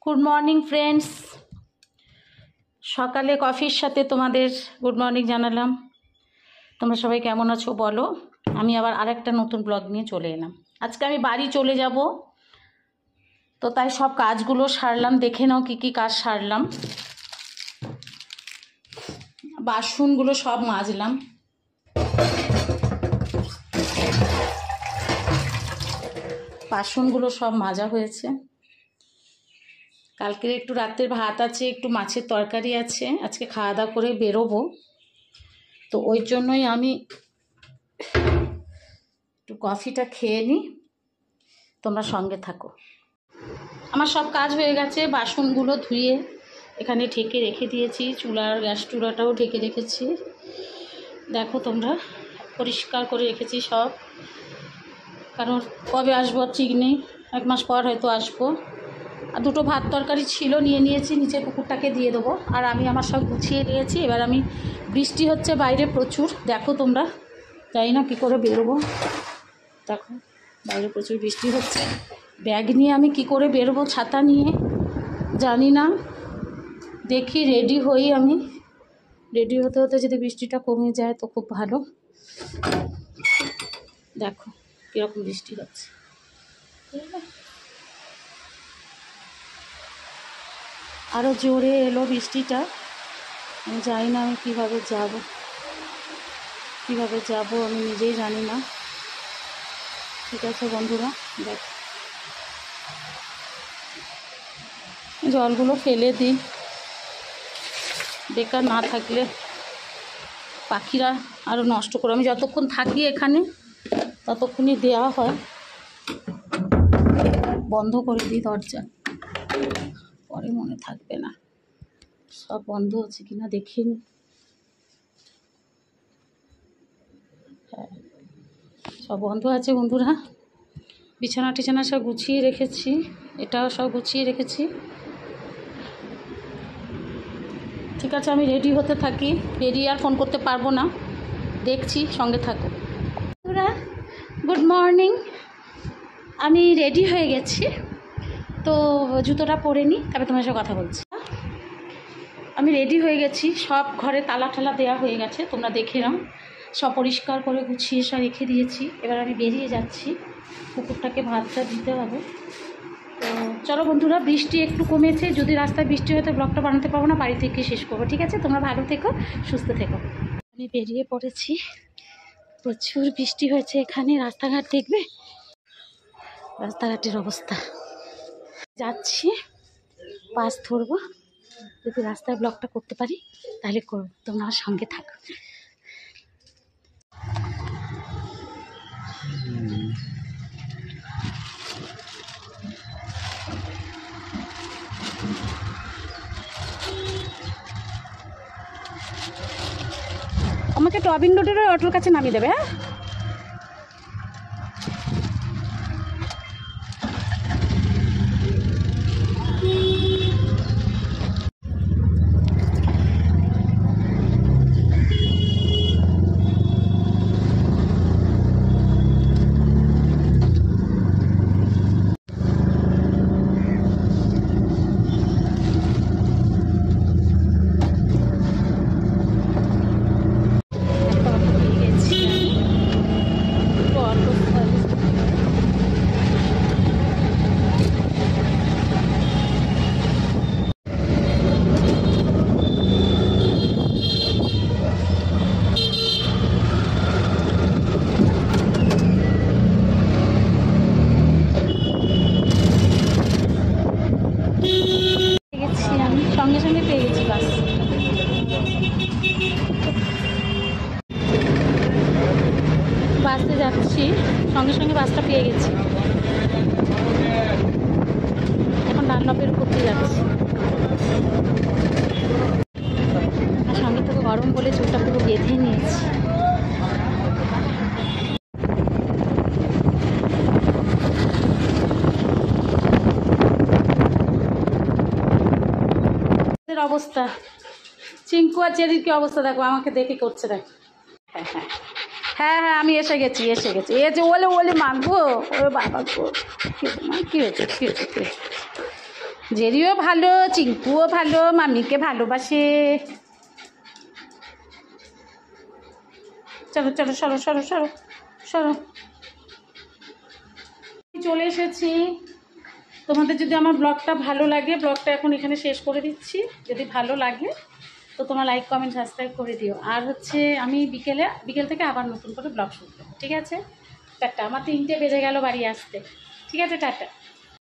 Good morning friends. সকালে কফির সাথে তোমাদের গুড মর্নিং জানালাম। তোমরা সবাই কেমন আছো বলো। আমি আবার আরেকটা নতুন ব্লগ নিয়ে চলে এলাম। আজকে আমি বাড়ি চলে যাব, তো তাই সব কাজগুলো সারলাম। দেখে নাও কি কি কাজ সারলাম। বাসনগুলো সব মাজলাম। বাসনগুলো সব মাজা হয়েছে। কালকের একটু রাতের ভাত আছে, একটু মাছের তরকারি আছে, আজকে খাওয়া দাওয়া করে বেরোবো, তো ওই জন্যই আমি একটু কফিটা খেয়ে নিই। তোমরা সঙ্গে থাকো। আমার সব কাজ হয়ে গেছে। বাসনগুলো ধুয়ে এখানে ঢেকে রেখে দিয়েছি, চুলার গ্যাস চুলাটাও ঢেকে রেখেছি। দেখো তোমরা, পরিষ্কার করে রেখেছি সব, কারণ কবে আসবো ঠিক নেই, 1 মাস পর হয়তো আসবো। আর দুটো ভাত তরকারি ছিল, নিয়েছি, নিচে কুকুরটাকে দিয়ে দেবো। আর আমি আমার সব গুছিয়ে নিয়েছি। এবার আমি, বৃষ্টি হচ্ছে বাইরে প্রচুর, দেখো তোমরা, জানি না কী করে বেরোবো। দেখো বাইরে প্রচুর বৃষ্টি হচ্ছে, ব্যাগ নিয়ে আমি কি করে বেরোবো, ছাতা নিয়ে জানি না। দেখি রেডি হই আমি। রেডি হতে হতে যদি বৃষ্টিটা কমে যায় তো খুব ভালো। দেখো কীরকম বৃষ্টি হচ্ছে, আরও জোরে এলো বৃষ্টিটা। আমি জানি না আমি কীভাবে যাব আমি নিজেই জানি না। ঠিক আছে বন্ধুরা, দেখ জলগুলো ফেলে দিই, বেকার না থাকলে পাখিরা আরও নষ্ট করে। আমি যতক্ষণ থাকি এখানে ততক্ষণই দেওয়া হয়। বন্ধ করে দিই দরজা, পরে মনে থাকবে না। সব বন্ধ আছে কিনা দেখে নিই। হ্যাঁ, সব বন্ধ আছে বন্ধুরা। বিছানা টিছানা সব গুছিয়ে রেখেছি, এটাও সব গুছিয়ে রেখেছি। ঠিক আছে, আমি রেডি হতে থাকি। বেরিয়ে আর ফোন করতে পারবো না, দেখছি, সঙ্গে থাকো বন্ধুরা। Good morning. আমি রেডি হয়ে গেছি, তো জুতোটা পরে নিই, তারপরে তোমার সাথে কথা বলছি। আমি রেডি হয়ে গেছি, সব ঘরে তালা ঠালা দেওয়া হয়ে গেছে, তোমরা দেখে নাও। সব পরিষ্কার করে গুছিয়ে সব রেখে দিয়েছি। এবার আমি বেরিয়ে যাচ্ছি, কুকুরটাকে ভাতটা দিতে হবে। তো চলো বন্ধুরা, বৃষ্টি একটু কমেছে। যদি রাস্তায় বৃষ্টি হয়তো ব্লগটা বানাতে পারবো না, বাড়ি থেকে শেষ করবো। ঠিক আছে, তোমরা ভালো থেকো, সুস্থ থেকো। আমি বেরিয়ে পড়েছি, প্রচুর বৃষ্টি হয়েছে এখানে। রাস্তাঘাট দেখবে, রাস্তাঘাটের অবস্থা। যাচ্ছি, বাস ধরবো। যদি রাস্তায় ব্লগটা করতে পারি তাহলে করবো, তোমরা আমার সঙ্গে থাকো। আমাকে টবিং রোডের অটোর কাছে নামিয়ে দেবে। হ্যাঁ, সঙ্গে সঙ্গে পেয়ে গেছি বাস। বাসে যাচ্ছি, সঙ্গে সঙ্গে বাসটা পেয়ে গেছি। এখন ডানলপের উপর দিয়ে যাচ্ছি। আর সঙ্গে থেকে গরম বলে চুলটা পুরো বেঁধে নিয়েছি। অবস্থা, চিঙ্কু আর চেরির কি অবস্থা দেখো, আমাকে দেখে করছে দেখো। হ্যাঁ হ্যাঁ হ্যাঁ হ্যাঁ, আমি এসে গেছি। এ যে ওলে মাখবো, ওরে বাবা গো, কী হয়েছে। জেরিও ভালো, চিঙ্কুও ভালো, মামিকে ভালোবাসে। চলো চলো, সরো সরো সরো সরো। চলে এসেছি। তোমাদের যদি আমার ব্লগটা ভালো লাগে, ব্লগটা এখন এখানে শেষ করে দিচ্ছি। যদি ভালো লাগে তো তোমার লাইক কমেন্ট সাবস্ক্রাইব করে দিও। আর হচ্ছে আমি বিকেল থেকে আবার নতুন করে ব্লগ শুরু করবো, ঠিক আছে? টাটা। আমার 3টে বেজে গেল বাড়ি আসতে, ঠিক আছে? টাটা।